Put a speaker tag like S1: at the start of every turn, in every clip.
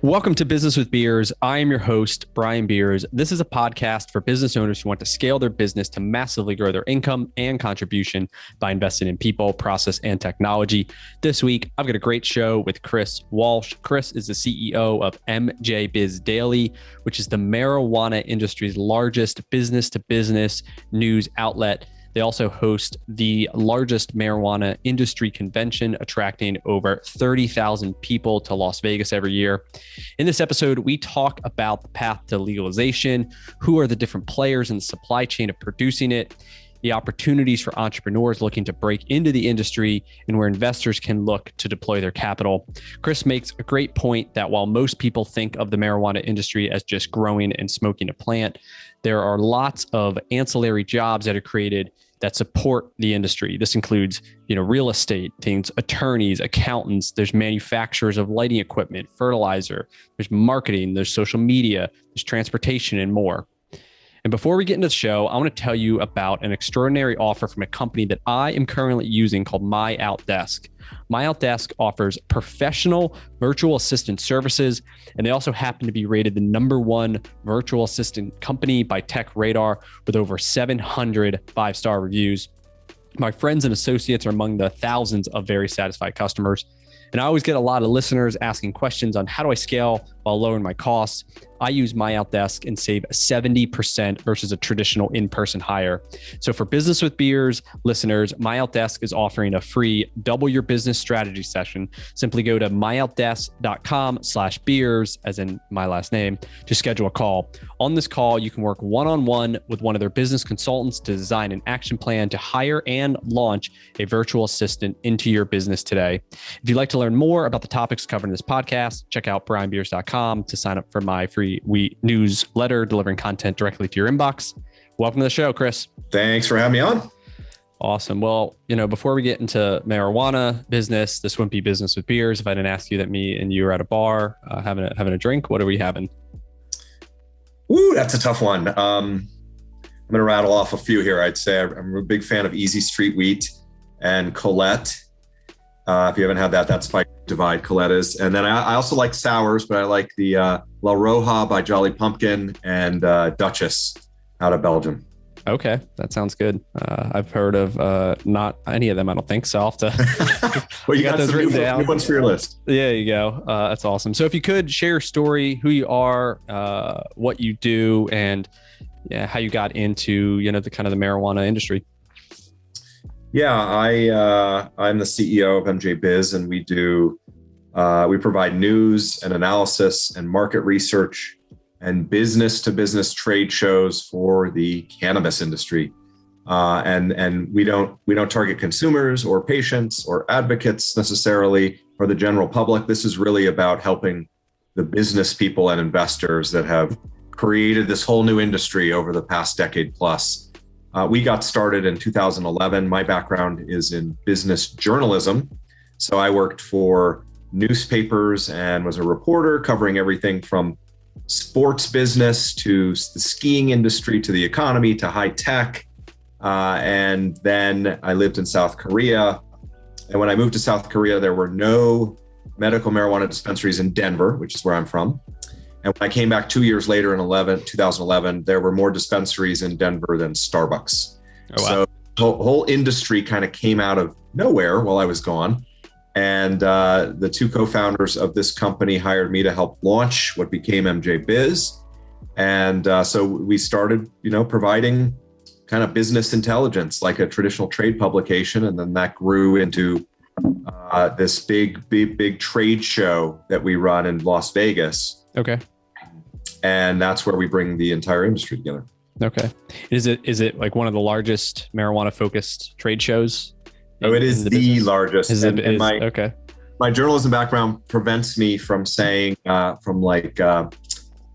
S1: Welcome to Business with Beers. I am your host, Brian Beers. This is a podcast for business owners who want to scale their business to massively grow their income and contribution by investing in people, process, and technology. This week, I've got a great show with Chris Walsh. Chris is the CEO of MJBizDaily, which is the marijuana industry's largest business-to-business news outlet. They also host the largest marijuana industry convention, attracting over 30,000 people to Las Vegas every year. In this episode, we talk about the path to legalization, who are the different players in the supply chain of producing it, the opportunities for entrepreneurs looking to break into the industry, and where investors can look to deploy their capital. Chris makes a great point that while most people think of the marijuana industry as just growing and smoking a plant, there are lots of ancillary jobs that are created that support the industry. This includes, real estate things, attorneys, accountants, there's manufacturers of lighting equipment, fertilizer, there's marketing, there's social media, there's transportation, and more. And before we get into the show, I want to tell you about an extraordinary offer from a company that I am currently using called MyOutDesk. MyOutDesk offers professional virtual assistant services, and they also happen to be rated the #1 virtual assistant company by Tech Radar with over 700 five-star reviews. My friends and associates are among the thousands of very satisfied customers. And I always get a lot of listeners asking questions on how do I scale while lowering my costs. I use MyOutDesk and save 70% versus a traditional in-person hire. So for Business with Beers listeners, MyOutDesk is offering a free double your business strategy session. Simply go to myoutdesk.com/beers, as in my last name, to schedule a call. On this call, you can work one-on-one with one of their business consultants to design an action plan to hire and launch a virtual assistant into your business today. If you'd like to learn more about the topics covered in this podcast, check out brianbeers.com to sign up for my free newsletter delivering content directly to your inbox. Welcome to the show, Chris.
S2: Thanks for having me on.
S1: Awesome. Well, before we get into marijuana business, this wouldn't be Business with Beers if I didn't ask you that me and you were at a bar having a drink. What are we having?
S2: Ooh, that's a tough one. I'm going to rattle off a few here. I'd say I'm a big fan of Easy Street Wheat and Colette. If you haven't had that, that's Spike Divide, Colette is. And then I also like sours, but I like the La Roja by Jolly Pumpkin and Duchess out of Belgium.
S1: Okay, that sounds good. I've heard of not any of them, I don't think. So I'll have to.
S2: Well, you got those written down. New ones for your list.
S1: There you go. That's awesome. So if you could share your story, who you are, what you do, and how you got into the kind of the marijuana industry.
S2: Yeah, I'm the CEO of MJBiz, and we provide news and analysis and market research and business-to-business trade shows for the cannabis industry. And we don't target consumers or patients or advocates necessarily, or the general public. This is really about helping the business people and investors that have created this whole new industry over the past decade plus. We got started in 2011. My background is in business journalism. So I worked for newspapers and was a reporter covering everything from sports business to the skiing industry, to the economy, to high tech. And then I lived in South Korea. And when I moved to South Korea, there were no medical marijuana dispensaries in Denver, which is where I'm from. And when I came back 2 years later in 2011, there were more dispensaries in Denver than Starbucks. Oh, wow. So the whole industry kind of came out of nowhere while I was gone. And the two co-founders of this company hired me to help launch what became MJBiz. And so we started, providing kind of business intelligence like a traditional trade publication. And then that grew into this big trade show that we run in Las Vegas.
S1: Okay.
S2: And that's where we bring the entire industry together.
S1: Okay. Is it like one of the largest marijuana focused trade shows?
S2: Oh, it is the largest.
S1: Okay.
S2: My journalism background prevents me from saying,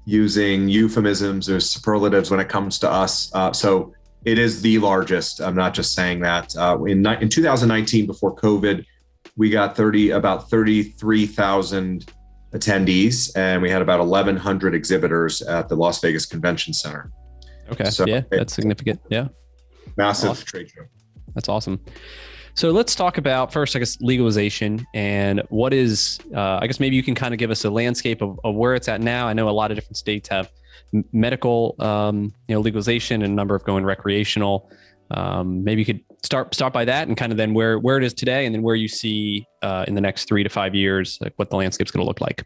S2: using euphemisms or superlatives when it comes to us. So it is the largest. I'm not just saying that. In 2019, before COVID, we got about 33,000 attendees, and we had about 1,100 exhibitors at the Las Vegas Convention Center.
S1: Okay. So that's significant. Yeah.
S2: Massive trade show.
S1: That's awesome. So let's talk about first, I guess, legalization and what is, I guess maybe you can kind of give us a landscape of where it's at now. I know a lot of different states have medical, legalization and a number of going recreational. Maybe you could start by that and kind of then where it is today and then where you see in the next 3 to 5 years, like what the landscape's going to look like.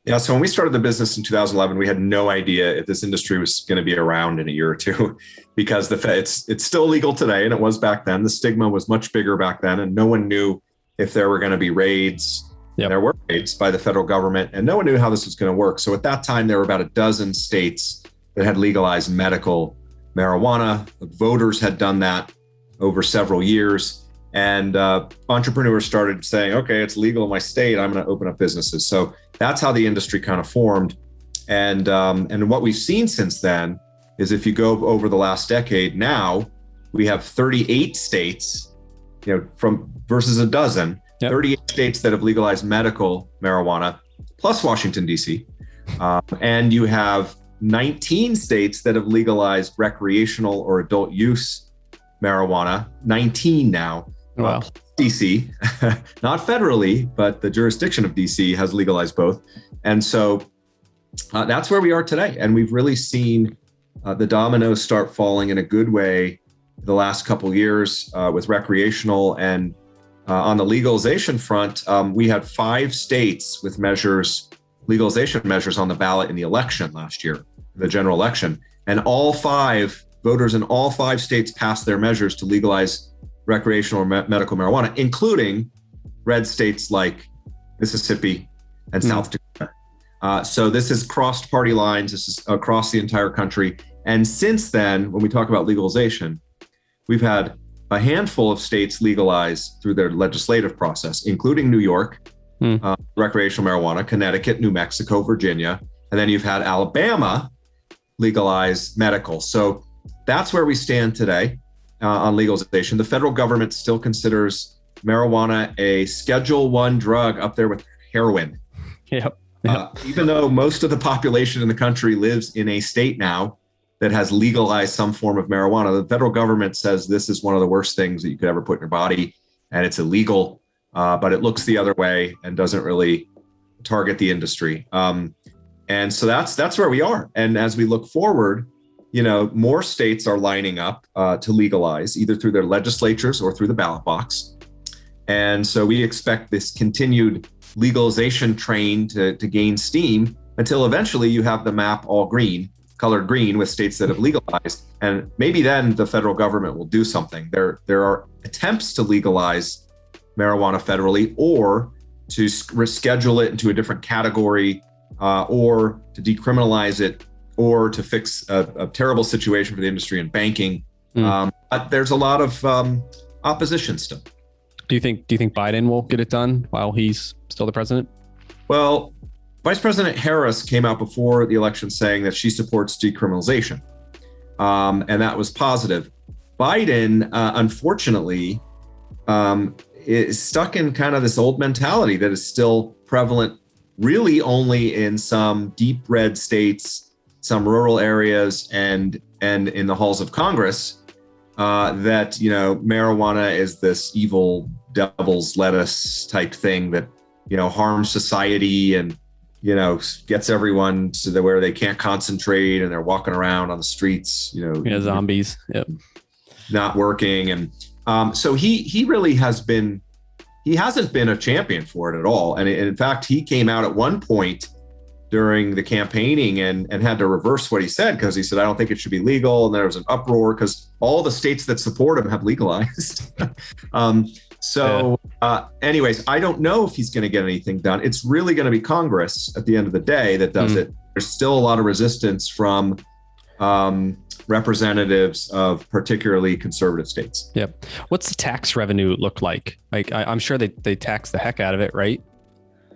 S2: Yeah. So when we started the business in 2011, we had no idea if this industry was going to be around in a year or two, because it's still legal today, and it was back then. The stigma was much bigger back then, and no one knew if there were going to be raids. Yep. There were raids by the federal government, and no one knew how this was going to work. So at that time, there were about a dozen states that had legalized medical marijuana. The voters had done that over several years. And entrepreneurs started saying, okay, it's legal in my state, I'm going to open up businesses. So that's how the industry kind of formed. And what we've seen since then is, if you go over the last decade, now we have 38 states, from versus a dozen, 38 states that have legalized medical marijuana, plus Washington, D.C. And you have 19 states that have legalized recreational or adult use marijuana, 19 now.
S1: Wow.
S2: DC, not federally, but the jurisdiction of DC has legalized both. And so that's where we are today. And we've really seen the dominoes start falling in a good way the last couple of years with recreational. And on the legalization front, we had 5 states with legalization measures on the ballot in the election last year, the general election. And all 5 voters in all 5 states passed their measures to legalize recreational or medical marijuana, including red states like Mississippi and South Dakota. So this has crossed party lines. This is across the entire country. And since then, when we talk about legalization, we've had a handful of states legalize through their legislative process, including New York, recreational marijuana, Connecticut, New Mexico, Virginia, and then you've had Alabama legalize medical. So that's where we stand today. On legalization. The federal government still considers marijuana a Schedule I drug, up there with heroin.
S1: Yep.
S2: Even though most of the population in the country lives in a state now that has legalized some form of marijuana, the federal government says this is one of the worst things that you could ever put in your body, and it's illegal, but it looks the other way and doesn't really target the industry. And so that's where we are. And as we look forward, more states are lining up to legalize, either through their legislatures or through the ballot box. And so we expect this continued legalization train to gain steam until eventually you have the map all green, colored green, with states that have legalized. And maybe then the federal government will do something. There are attempts to legalize marijuana federally, or to reschedule it into a different category, or to decriminalize it, or to fix a terrible situation for the industry and banking. But there's a lot of opposition still.
S1: Do you think Biden will get it done while he's still the president?
S2: Well, Vice President Harris came out before the election saying that she supports decriminalization. And that was positive. Biden, unfortunately, is stuck in kind of this old mentality that is still prevalent, really only in some deep red states, some rural areas, and in the halls of Congress, that marijuana is this evil devil's lettuce type thing that harms society and gets everyone to where they can't concentrate and they're walking around on the streets,
S1: zombies,
S2: not working. And so he really hasn't been a champion for it at all. And in fact, he came out at one point during the campaigning and had to reverse what he said, because he said, I don't think it should be legal. And there was an uproar because all the states that support him have legalized. Anyways, I don't know if he's going to get anything done. It's really going to be Congress at the end of the day that does it. There's still a lot of resistance from representatives of particularly conservative states.
S1: Yep. What's the tax revenue look like? Like I'm sure they tax the heck out of it, right?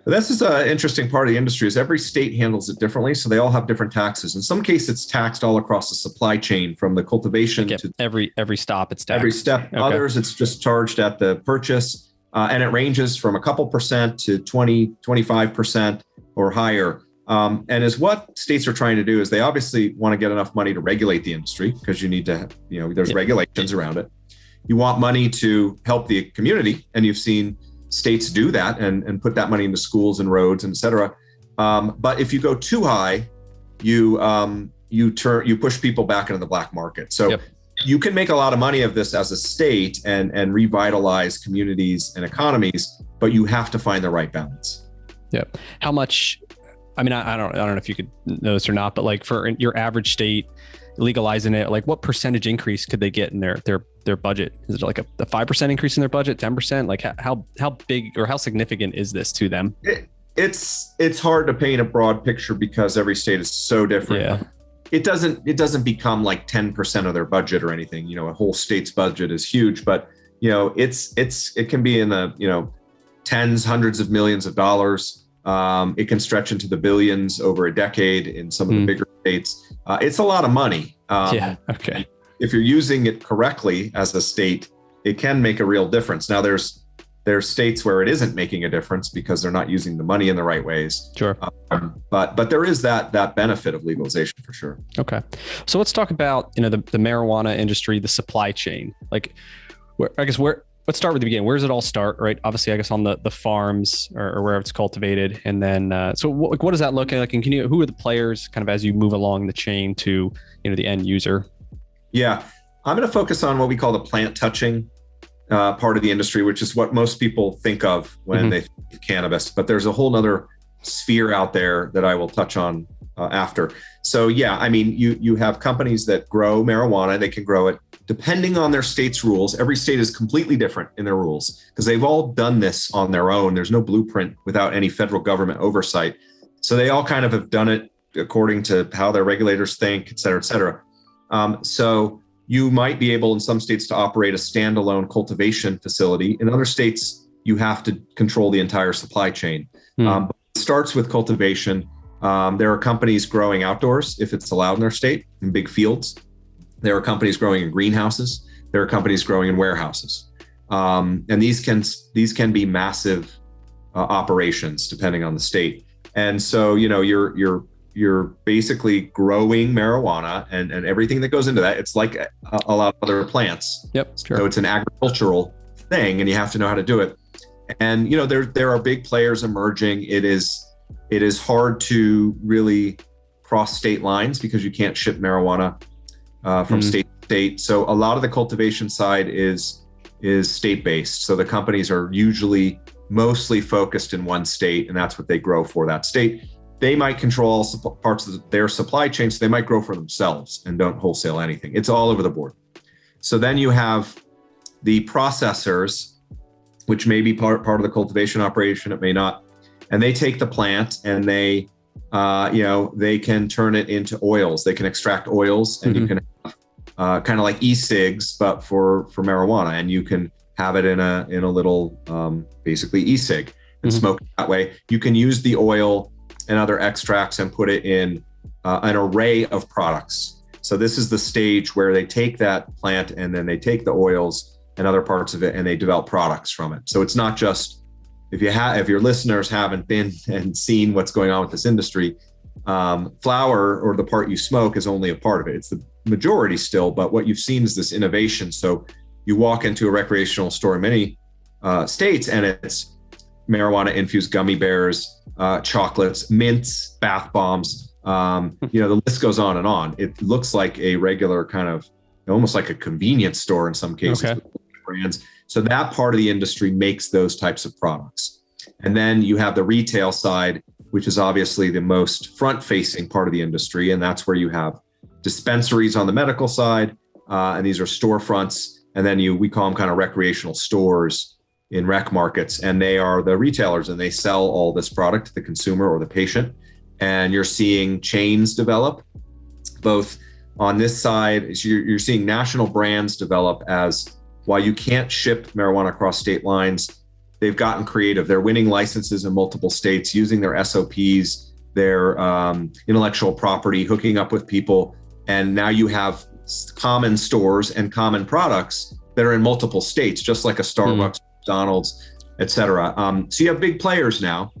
S2: This is an interesting part of the industry, is every state handles it differently. So they all have different taxes. In some cases, it's taxed all across the supply chain, from the cultivation to
S1: every stop. It's taxed.
S2: Every step.
S1: Okay.
S2: Others, it's just charged at the purchase. And it ranges from a couple percent to 20, 25% or higher. And is what states are trying to do is they obviously want to get enough money to regulate the industry, because you need to, there's regulations around it. you want money to help the community, and you've seen states do that and put that money into schools and roads, and et cetera. But if you go too high, you push people back into the black market. So yep. You can make a lot of money of this as a state and revitalize communities and economies, but you have to find the right balance.
S1: Yeah. How much? I mean, I don't know if you could know this or not, but like for your average state legalizing it, like what percentage increase could they get in their budget? Is it like a 5% increase in their budget, 10%? Like how big or how significant is this to them?
S2: It's hard to paint a broad picture because every state is so different.
S1: Yeah.
S2: It doesn't become like 10% of their budget or anything. You know, a whole state's budget is huge, but you know, it can be in the, tens, hundreds of millions of dollars. It can stretch into the billions over a decade in some of the bigger states. It's a lot of money.
S1: Yeah. Okay.
S2: If you're using it correctly as a state, it can make a real difference. Now there's states where it isn't making a difference because they're not using the money in the right ways.
S1: Sure.
S2: But there is that benefit of legalization for sure.
S1: Okay. So let's talk about, the marijuana industry, the supply chain. Like, let's start with the beginning. Where does it all start, right? Obviously, I guess on the farms or where it's cultivated. And then, so what does that look like? And who are the players kind of as you move along the chain to, the end user?
S2: Yeah, I'm going to focus on what we call the plant touching part of the industry, which is what most people think of when they think of cannabis. But there's a whole nother sphere out there that I will touch on after. So yeah, I mean, you have companies that grow marijuana. They can grow it depending on their state's rules. Every state is completely different in their rules because they've all done this on their own. There's no blueprint without any federal government oversight. So they all kind of have done it according to how their regulators think, et cetera, et cetera. So you might be able in some states to operate a standalone cultivation facility. In other states, you have to control the entire supply chain. But it starts with cultivation. There are companies growing outdoors if it's allowed in their state in big fields. There are companies growing in greenhouses. There are companies growing in warehouses. And these can be massive operations depending on the state. And so, you're basically growing marijuana and everything that goes into that. It's like a lot of other plants.
S1: Yep. Sure.
S2: So it's an agricultural thing and you have to know how to do it. And, there are big players emerging. It is hard to really cross state lines because you can't ship marijuana from state to state. So a lot of the cultivation side is state-based. So the companies are usually mostly focused in one state and that's what they grow for that state. They might control parts of their supply chain, so they might grow for themselves and don't wholesale anything. It's all over the board. So then you have the processors, which may be part of the cultivation operation, it may not. And they take the plant and they can turn it into oils. They can extract oils and you can have kind of like e-cigs, but for marijuana. And you can have it in a little, basically e-cig and smoke it that way. You can use the oil and other extracts and put it in an array of products. So this is the stage where they take that plant and then they take the oils and other parts of it and they develop products from it. So it's not just, if your listeners haven't been and seen what's going on with this industry, flower or the part you smoke is only a part of it. It's the majority still, but what you've seen is this innovation. So you walk into a recreational store in many states and it's marijuana infused gummy bears, chocolates, mints, bath bombs. The list goes on and on. It looks like a regular kind of almost like a convenience store in some cases.
S1: Okay.
S2: With brands. So that part of the industry makes those types of products. And then you have the retail side, which is obviously the most front-facing part of the industry. And that's where you have dispensaries on the medical side. And these are storefronts. And then we call them kind of recreational stores in rec markets, and they are the retailers and they sell all this product to the consumer or the patient. And you're seeing chains develop both on this side. You're seeing national brands develop as while you can't ship marijuana across state lines, they've gotten creative. They're winning licenses in multiple states using their SOPs, their intellectual property, hooking up with people. And now you have common stores and common products that are in multiple states, just like a Starbucks, McDonald's, et cetera. So you have big players now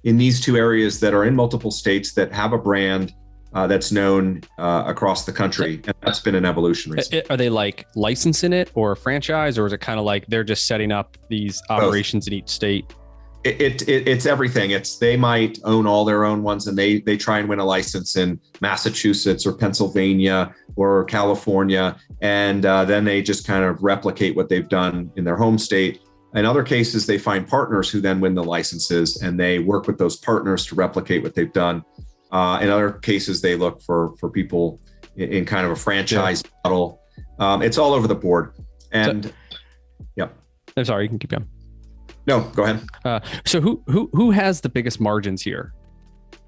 S2: in these two areas that are in multiple states that have a brand that's known across the country. And that's been an evolution recently.
S1: Are they like licensing it or a franchise, or is it kind of like they're just setting up these operations in each state?
S2: It's everything. They might own all their own ones, and they try and win a license in Massachusetts or Pennsylvania or California, and then they just kind of replicate what they've done in their home state. In other cases, they find partners who then win the licenses, and they work with those partners to replicate what they've done. In other cases, they look for people in kind of a franchise model. It's all over the board. And
S1: I'm sorry, you can keep going.
S2: No, go ahead.
S1: So who has the biggest margins here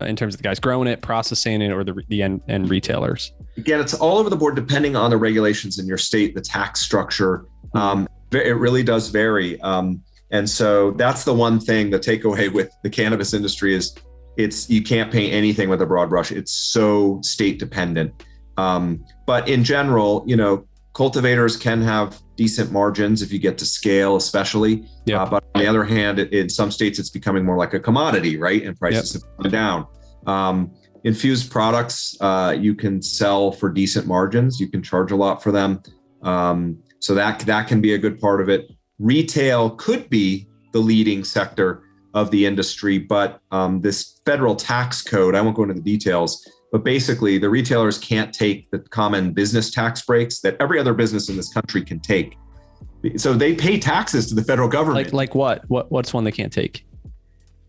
S1: in terms of the guys growing it, processing it, or the end retailers?
S2: Again, it's all over the board depending on the regulations in your state, the tax structure. It really does vary. And so that's the one thing, the takeaway with the cannabis industry is you can't paint anything with a broad brush. It's so state dependent. But in general, cultivators can have decent margins if you get to scale, especially. But on the other hand, in some states, it's becoming more like a commodity, right? And prices have come down. Infused products, you can sell for decent margins. You can charge a lot for them. So that can be a good part of it. Retail could be the leading sector of the industry, but this federal tax code, I won't go into the details, but basically the retailers can't take the common business tax breaks that every other business in this country can take. So they pay taxes to the federal government.
S1: Like what? What's one they can't take?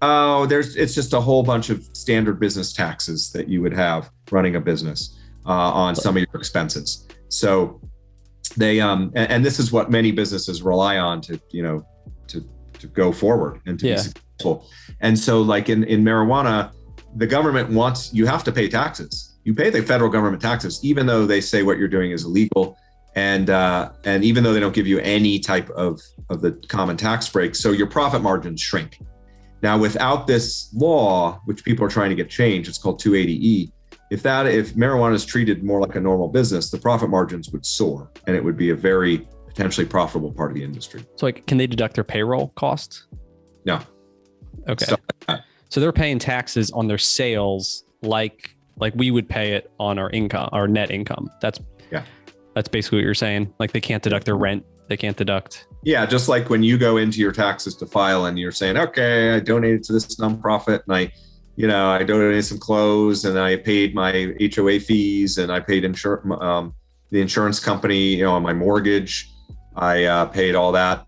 S2: Oh, it's just a whole bunch of standard business taxes that you would have running a business on some of your expenses. So they and this is what many businesses rely on to go forward and to be successful. And so like in marijuana, the government wants, you have to pay taxes. You pay the federal government taxes, even though they say what you're doing is illegal. And even though they don't give you any type of the common tax break, so your profit margins shrink. Now, without this law, which people are trying to get changed, it's called 280E. If marijuana is treated more like a normal business, the profit margins would soar, and it would be a very potentially profitable part of the industry.
S1: So like, can they deduct their payroll costs?
S2: No.
S1: Okay. So they're paying taxes on their sales like we would pay it on our income, our net income. That's basically what you're saying. Like they can't deduct their rent. They can't deduct. Yeah,
S2: just like when you go into your taxes to file and you're saying, okay, I donated to this nonprofit and I donated some clothes and I paid my HOA fees and I paid the insurance company, on my mortgage. I paid all that.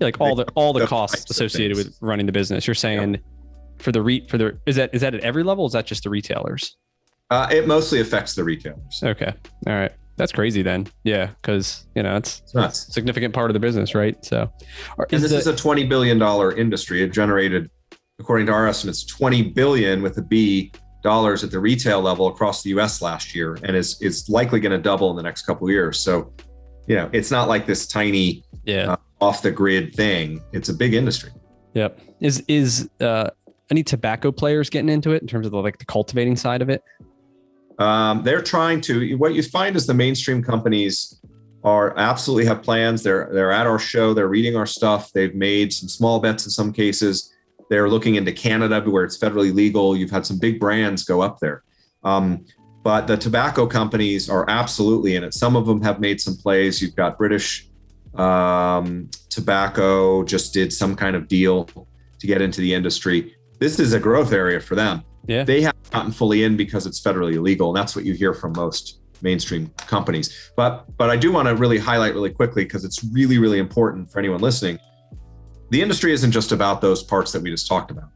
S1: Like all the costs associated with running the business. You're saying is that at every level? Is that just the retailers?
S2: It mostly affects the retailers.
S1: Okay. All right. That's crazy then. Yeah. Cause it's a significant part of the business, right? So,
S2: this is a $20 billion industry. It generated, according to our estimates, $20 billion with a B dollars at the retail level across the US last year. And is likely going to double in the next couple of years. So, it's not like this tiny off the grid thing. It's a big industry.
S1: Yep. Is any tobacco players getting into it in terms of the cultivating side of it?
S2: They're trying to. What you find is the mainstream companies absolutely have plans. They're at our show. They're reading our stuff. They've made some small bets in some cases. They're looking into Canada where it's federally legal. You've had some big brands go up there. But the tobacco companies are absolutely in it. Some of them have made some plays. You've got British Tobacco just did some kind of deal to get into the industry. This is a growth area for them.
S1: Yeah.
S2: They haven't gotten fully in because it's federally illegal. And that's what you hear from most mainstream companies. But I do want to really highlight really quickly, because it's really, really important for anyone listening. The industry isn't just about those parts that we just talked about.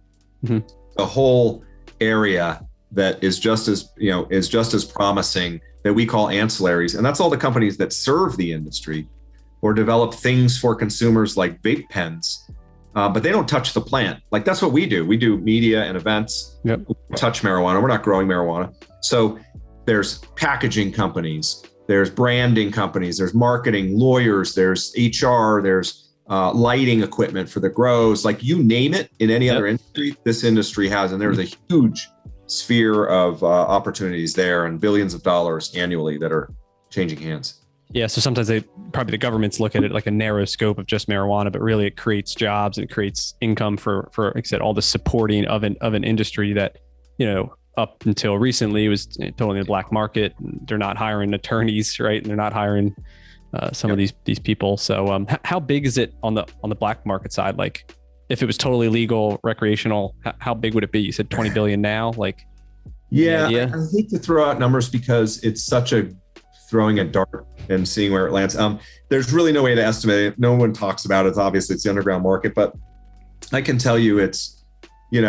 S1: Mm-hmm.
S2: The whole area that is just as promising, that we call ancillaries. And that's all the companies that serve the industry or develop things for consumers like vape pens. But they don't touch the plant. Like that's what we do. We do media and events.
S1: Yep.
S2: We touch marijuana. We're not growing marijuana. So there's packaging companies, there's branding companies, there's marketing, lawyers, there's HR, there's lighting equipment for the grows. Like you name it in any other industry, this industry has. And there's a huge sphere of opportunities there and billions of dollars annually that are changing hands.
S1: Yeah. So sometimes the governments look at it like a narrow scope of just marijuana, but really it creates jobs and it creates income for like I said, all the supporting of an industry that, up until recently, it was totally in the black market. They're not hiring attorneys, right? And they're not hiring some of these people. So how big is it on the black market side? Like if it was totally legal, recreational, how big would it be? You said 20 billion now, like.
S2: Yeah, I hate to throw out numbers because it's such a throwing a dart and seeing where it lands. There's really no way to estimate it. No one talks about it. Obviously, it's the underground market, but I can tell you it's, it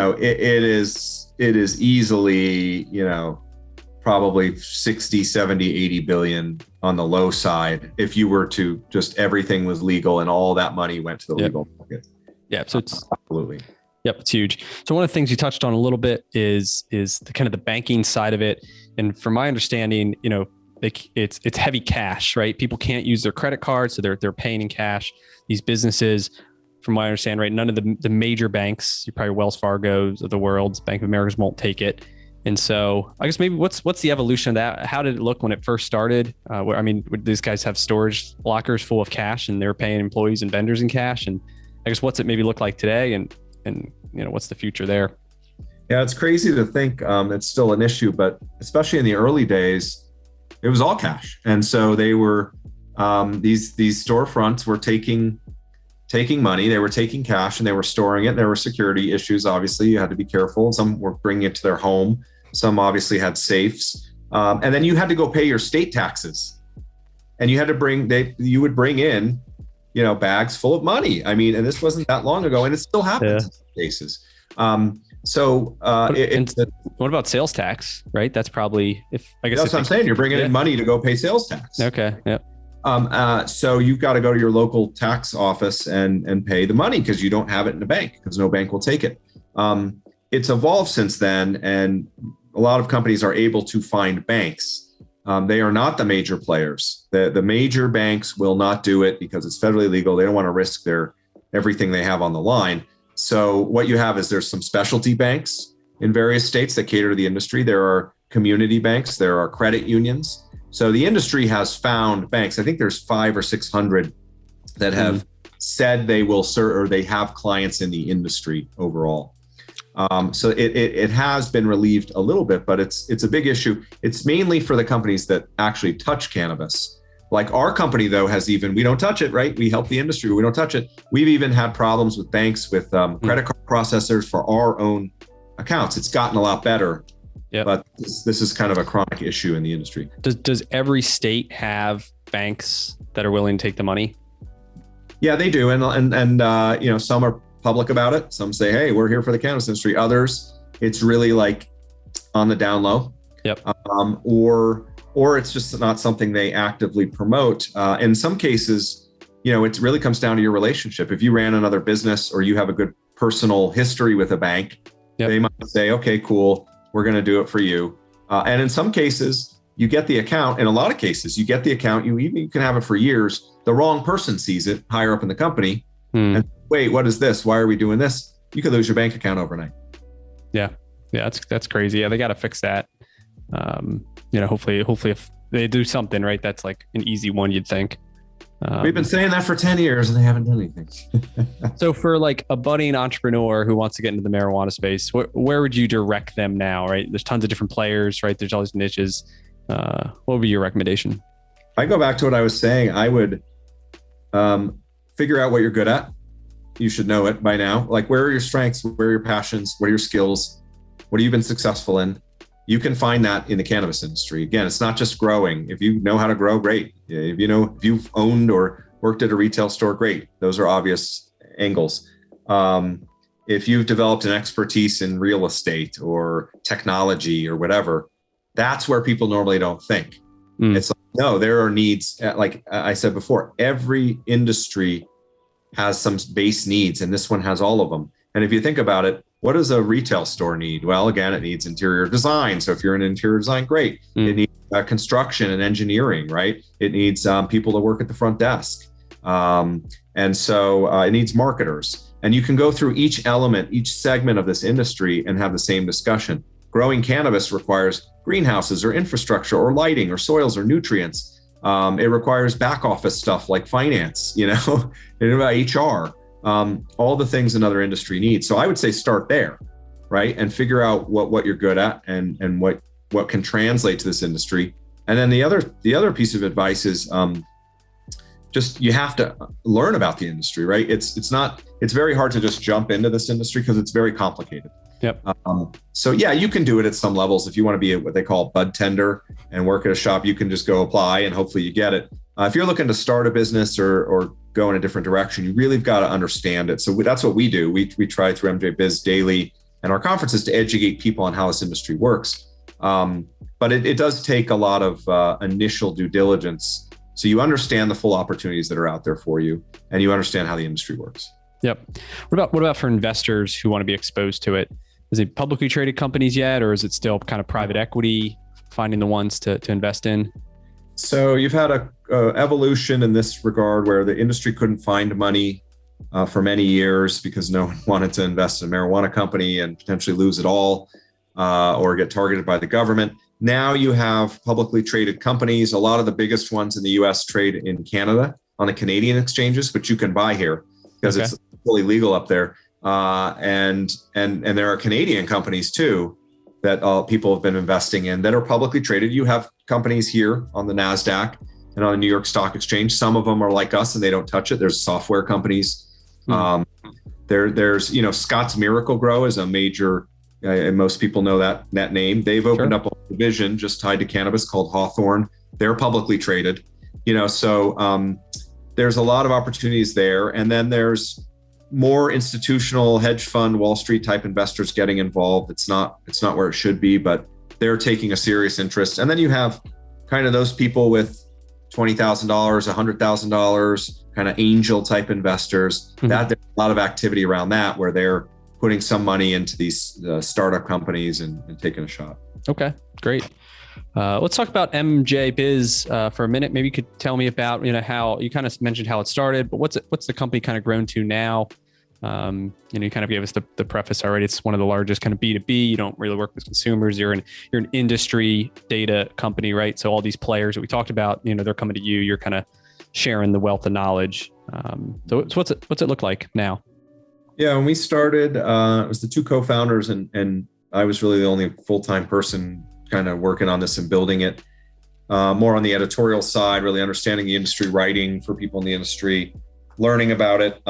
S2: is easily, probably 60, 70, 80 billion on the low side if you were to just everything was legal and all that money went to the legal market. Yeah, so it's absolutely.
S1: Yep, it's huge. So one of the things you touched on a little bit is the kind of the banking side of it. And from my understanding, it's heavy cash, right? People can't use their credit cards, so they're paying in cash. These businesses, from what I understand, right, none of the major banks, you probably Wells Fargo's of the world, Bank of America's won't take it. And so I guess maybe what's the evolution of that? How did it look when it first started? Would these guys have storage lockers full of cash and they're paying employees and vendors in cash? And I guess what's it maybe look like today? And what's the future there?
S2: Yeah, it's crazy to think it's still an issue, but especially in the early days, it was all cash. And so they were, these storefronts were taking money, they were taking cash and they were storing it. There were security issues. Obviously you had to be careful. Some were bringing it to their home. Some obviously had safes. And then you had to go pay your state taxes and you had to you would bring in, bags full of money. I mean, and this wasn't that long ago and it still happens in some cases.
S1: What about sales tax, right? That's probably, that's
S2: what I'm saying. You're bringing in money to go pay sales tax.
S1: Okay. Yep.
S2: So you've got to go to your local tax office and pay the money because you don't have it in the bank because no bank will take it. It's evolved since then. And a lot of companies are able to find banks. They are not the major players. The major banks will not do it because it's federally legal. They don't want to risk everything they have on the line. So what you have is there's some specialty banks in various states that cater to the industry. There are community banks. There are credit unions. So the industry has found banks. I think there's 500 or 600 that have said they will serve or they have clients in the industry overall. So it has been relieved a little bit, but it's a big issue. It's mainly for the companies that actually touch cannabis. Like our company, though, we don't touch it, right? We help the industry, we don't touch it. We've even had problems with banks, with credit card processors for our own accounts. It's gotten a lot better, but this is kind of a chronic issue in the industry.
S1: Does every state have banks that are willing to take the money?
S2: Yeah, they do. And some are public about it. Some say, hey, we're here for the cannabis industry. Others, it's really like on the down low.
S1: Yep.
S2: Or it's just not something they actively promote. In some cases, it really comes down to your relationship. If you ran another business or you have a good personal history with a bank, they might say, okay, cool, we're going to do it for you. And in some cases, you get the account. In a lot of cases, you get the account. You can have it for years. The wrong person sees it higher up in the company. And wait, what is this? Why are we doing this? You could lose your bank account overnight.
S1: Yeah, that's crazy. Yeah, they got to fix that. Hopefully if they do something, right, that's like an easy one, you'd think.
S2: We've been saying that for 10 years and they haven't done anything.
S1: So for like a budding entrepreneur who wants to get into the marijuana space, where would you direct them now, right? There's tons of different players, right? There's all these niches. What would be your recommendation?
S2: I go back to what I was saying. I would figure out what you're good at. You should know it by now. Like, where are your strengths? Where are your passions? What are your skills? What have you been successful in? You can find that in the cannabis industry. Again, it's not just growing. If you know how to grow, great. If you've owned or worked at a retail store, great. Those are obvious angles. If you've developed an expertise in real estate or technology or whatever, that's where people normally don't think. It's like, no, there are needs. Like I said before, every industry has some base needs, and this one has all of them. And if you think about it, what does a retail store need? Well, again, it needs interior design. So if you're in interior design, great. It needs construction and engineering, right? It needs people to work at the front desk. And so it needs marketers. And you can go through each element, each segment of this industry and have the same discussion. Growing cannabis requires greenhouses or infrastructure or lighting or soils or nutrients. It requires back office stuff like finance, HR. All the things another industry needs. So I would say start there. right? And figure out what you're good at and what can translate to this industry. And then the other piece of advice is just you have to learn about the industry, right? It's very hard to just jump into this industry because it's very complicated.
S1: Yep.
S2: So yeah, you can do it at some levels. If you want to be what they call a bud tender and work at a shop, you can just go apply and hopefully you get it. If you're looking to start a business or go in a different direction, you really got to understand it. So that's what we do. We try through MJBizDaily and our conferences to educate people on how this industry works. But it does take a lot of initial due diligence. So you understand the full opportunities that are out there for you, and you understand how the industry works.
S1: Yep. What about for investors who want to be exposed to it? Is it publicly traded companies yet, or is it still kind of private equity, finding the ones to invest in?
S2: So you've had a evolution in this regard where the industry couldn't find money for many years because no one wanted to invest in a marijuana company and potentially lose it all or get targeted by the government. Now you have publicly traded companies. A lot of the biggest ones in the US trade in Canada on the Canadian exchanges, which you can buy here because it's fully legal up there. And there are Canadian companies too that people have been investing in that are publicly traded. You have companies here on the NASDAQ and on the New York Stock Exchange. Some of them are like us and they don't touch it. There's software companies. There's Scott's Miracle-Gro is a major, and most people know that name. They've opened up a division just tied to cannabis called Hawthorne. They're publicly traded. So there's a lot of opportunities there. And then there's more institutional hedge fund, Wall Street type investors getting involved. It's not where it should be, but they're taking a serious interest. And then you have kind of those people with $20,000, $100,000, kind of angel type investors. That there's a lot of activity around that where they're putting some money into these startup companies and taking a shot. Okay,
S1: great. Let's talk about MJ Biz for a minute. Maybe you could tell me about how you kind of mentioned how it started, but what's the company kind of grown to now? You kind of gave us the preface already. It's one of the largest kind of B2B. You don't really work with consumers. You're an industry data company, right? So all these players that we talked about, they're coming to you. You're kind of sharing the wealth of knowledge. So what's it look like now?
S2: Yeah, when we started, it was the two co-founders and I was really the only full-time person kind of working on this and building it. More on the editorial side, really understanding the industry, writing for people in the industry, learning about it.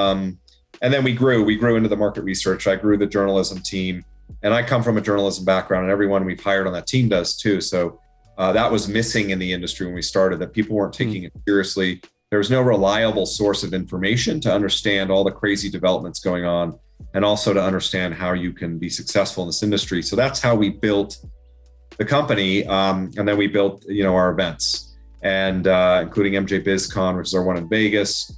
S2: And then we grew into the market research. I grew the journalism team, and I come from a journalism background, and everyone we've hired on that team does too. So that was missing in the industry when we started, that people weren't taking it seriously. There was no reliable source of information to understand all the crazy developments going on, and also to understand how you can be successful in this industry. So that's how we built the company. And then we built, our events, and including MJBizCon, which is our one in Vegas.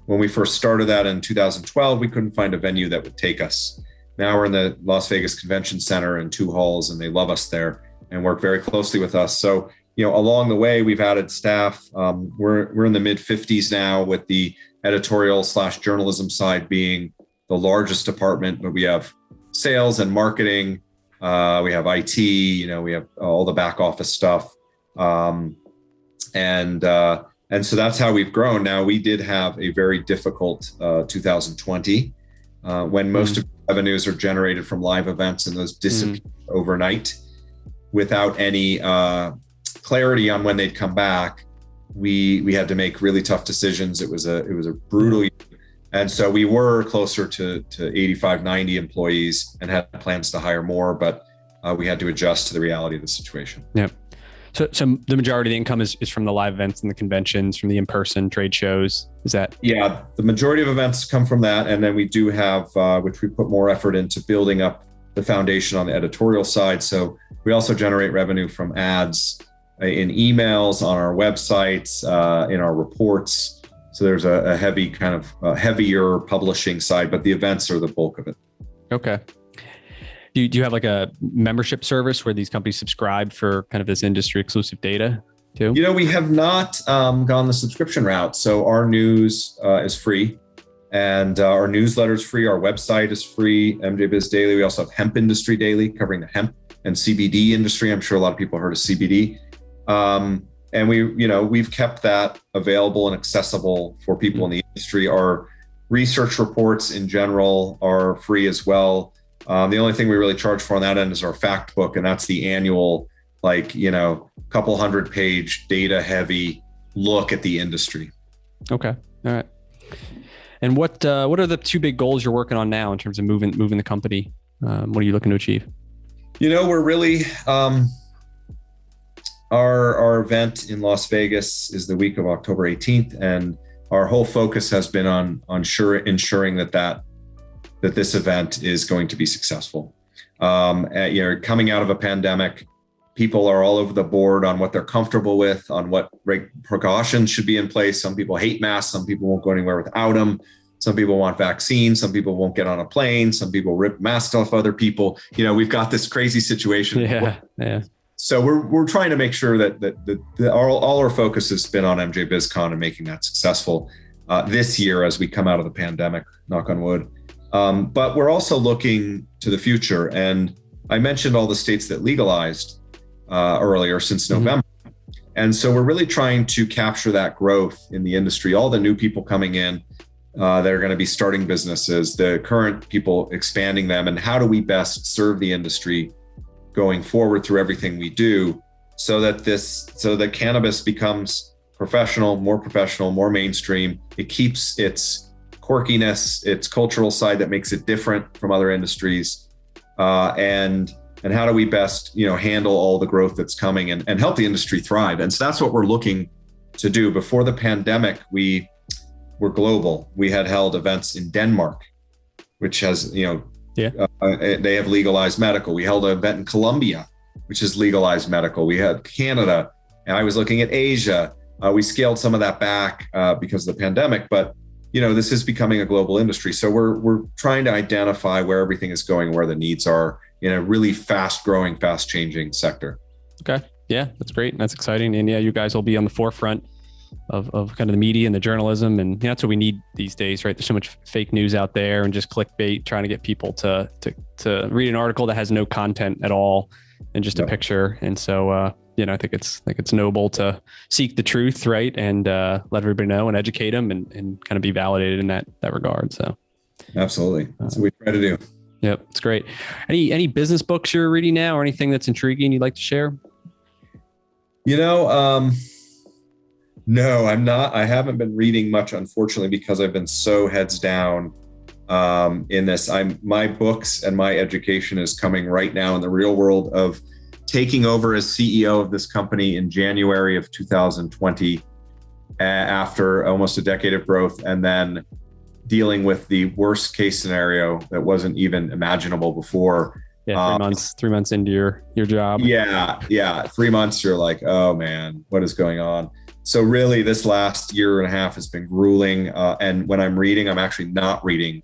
S2: When we first started that in 2012, we couldn't find a venue that would take us. Now we're in the Las Vegas Convention Center in 2 halls, and they love us there and work very closely with us. So, along the way, we've added staff. We're in the mid 50s now, with the editorial/journalism side being the largest department, but we have sales and marketing. We have IT, we have all the back office stuff. And so that's how we've grown. Now, we did have a very difficult 2020 when most of the revenues are generated from live events, and those disappeared overnight without any clarity on when they'd come back. We had to make really tough decisions. It was a brutal year. And so we were closer to 85, 90 employees and had plans to hire more, but we had to adjust to the reality of the situation.
S1: Yeah. So the majority of the income is from the live events and the conventions, from the in-person trade shows. Is that?
S2: Yeah, the majority of events come from that. And then we do have, which we put more effort into building up the foundation on the editorial side. So we also generate revenue from ads in emails, on our websites, in our reports. So there's a heavy kind of heavier publishing side, but the events are the bulk of it.
S1: Okay. Do you have like a membership service where these companies subscribe for kind of this industry exclusive data too?
S2: We have not gone the subscription route. So our news is free, and our newsletter is free. Our website is free, MJBizDaily. We also have Hemp Industry Daily, covering the hemp and CBD industry. I'm sure a lot of people have heard of CBD. And we've kept that available and accessible for people in the industry. Our research reports in general are free as well. The only thing we really charge for on that end is our fact book, and that's the annual, couple 100-page data heavy look at the industry.
S1: Okay. All right. And what are the two big goals you're working on now in terms of moving the company? What are you looking to achieve?
S2: We're really, our event in Las Vegas is the week of October 18th. And our whole focus has been on ensuring that this event is going to be successful. Coming out of a pandemic, people are all over the board on what they're comfortable with, on what precautions should be in place. Some people hate masks. Some people won't go anywhere without them. Some people want vaccines. Some people won't get on a plane. Some people rip masks off other people. We've got this crazy situation.
S1: Yeah.
S2: So we're trying to make sure that all our focus has been on MJBizCon and making that successful this year as we come out of the pandemic, knock on wood. But we're also looking to the future. And I mentioned all the states that legalized earlier since November. And so we're really trying to capture that growth in the industry, all the new people coming in that are going to be starting businesses, the current people expanding them, and how do we best serve the industry going forward through everything we do so that cannabis becomes professional, more mainstream. It keeps its quirkiness, its cultural side that makes it different from other industries. And how do we best, handle all the growth that's coming and help the industry thrive? And so that's what we're looking to do. Before the pandemic, we were global. We had held events in Denmark, which has, they have legalized medical. We held an event in Colombia, which is legalized medical. We had Canada, and I was looking at Asia. We scaled some of that back because of the pandemic, but this is becoming a global industry. So we're trying to identify where everything is going, where the needs are in a really fast growing, fast changing sector.
S1: Okay. Yeah, that's great. That's exciting. And yeah, you guys will be on the forefront of kind of the media and the journalism. And that's what we need these days, right? There's so much fake news out there and just clickbait, trying to get people to read an article that has no content at all and just a picture. And so, I think it's noble to seek the truth, right? And let everybody know and educate them and kind of be validated in that regard. So
S2: absolutely. That's what we try to do.
S1: Yep. It's great. Any business books you're reading now or anything that's intriguing you'd like to share?
S2: No, I'm not. I haven't been reading much, unfortunately, because I've been so heads down in this. My books and my education is coming right now in the real world of taking over as CEO of this company in January of 2020 after almost a decade of growth, and then dealing with the worst case scenario that wasn't even imaginable before.
S1: Yeah, 3 months into your job.
S2: Yeah. 3 months, you're like, oh man, what is going on? So really this last year and a half has been grueling. And when I'm reading, I'm actually not reading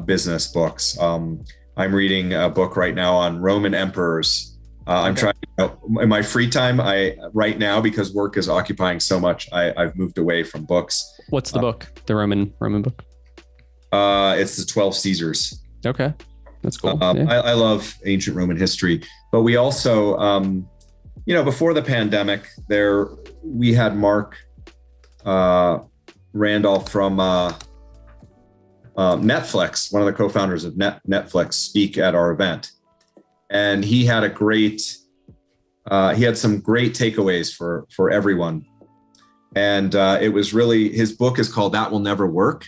S2: business books. I'm reading a book right now on Roman emperors. I'm trying in my free time, right now, because work is occupying so much, I've moved away from books.
S1: What's the book? The Roman book?
S2: It's the 12 Caesars.
S1: Okay. That's cool.
S2: I love ancient Roman history, but we also, before the pandemic we had Mark Randolph from Netflix, one of the co-founders of Netflix, speak at our event. And he had he had some great takeaways for everyone. And it was really, his book is called That Will Never Work.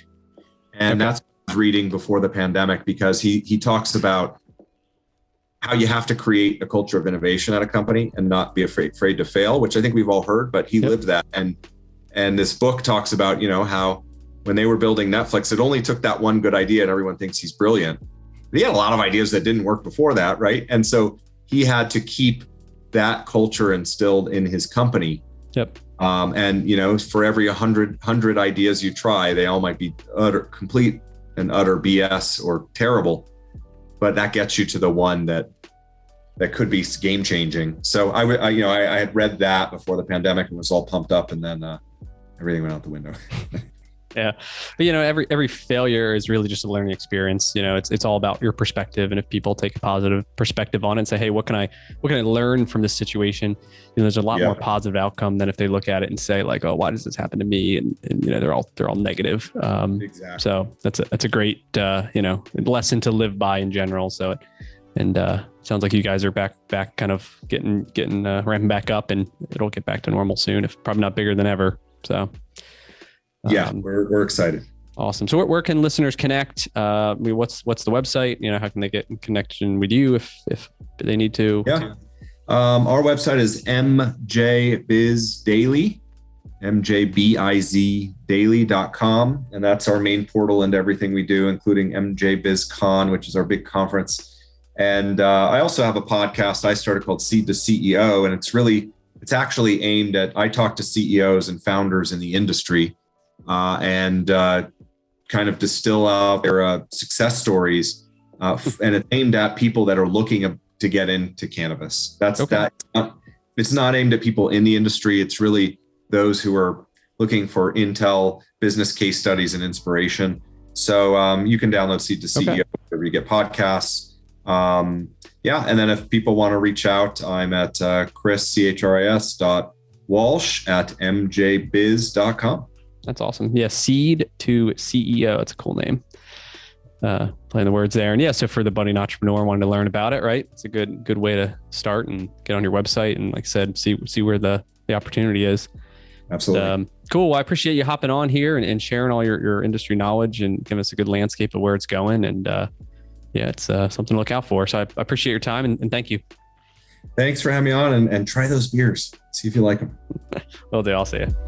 S2: And that's what I was reading before the pandemic, because he talks about how you have to create a culture of innovation at a company and not be afraid to fail, which I think we've all heard, but he lived that. And this book talks about, how when they were building Netflix, it only took that one good idea and everyone thinks he's brilliant. But he had a lot of ideas that didn't work before that, right? And so he had to keep that culture instilled in his company.
S1: Yep.
S2: And for every 100 ideas you try, they all might be complete and utter BS or terrible, but that gets you to the one that could be game changing. So I had read that before the pandemic and was all pumped up, and then everything went out the window.
S1: Yeah. But every failure is really just a learning experience. It's all about your perspective. And if people take a positive perspective on it and say, hey, what can I learn from this situation? There's a lot more positive outcome than if they look at it and say like, oh, why does this happen to me? And they're all negative.
S2: Exactly.
S1: So that's a great, lesson to live by in general. So, sounds like you guys are back kind of getting ramping back up, and it'll get back to normal soon, if probably not bigger than ever. So
S2: we're excited.
S1: Awesome. So where can listeners connect? What's the website? How can they get in connection with you if they need to?
S2: Yeah. Our website is MJBizDaily, MJBizDaily.com. And that's our main portal into everything we do, including MJBizCon, which is our big conference. And I also have a podcast I started called Seed to CEO. And it's actually aimed at, I talk to CEOs and founders in the industry and kind of distill out their success stories. And it's aimed at people that are looking to get into cannabis. It's not aimed at people in the industry. It's really those who are looking for intel, business case studies, and inspiration. So you can download Seed to CEO wherever you get podcasts. And then if people want to reach out, I'm at chris.walsh@mjbiz.com.
S1: That's awesome. Yeah, Seed to CEO. It's a cool name. Playing the words there. And so for the budding entrepreneur wanting to learn about it, right? It's a good way to start and get on your website and, like I said, see where the opportunity is.
S2: Absolutely.
S1: Cool. Well, I appreciate you hopping on here and sharing all your industry knowledge and giving us a good landscape of where it's going. And it's something to look out for. So I appreciate your time and thank you.
S2: Thanks for having me on, and try those beers. See if you like them.
S1: Will do. I'll see you.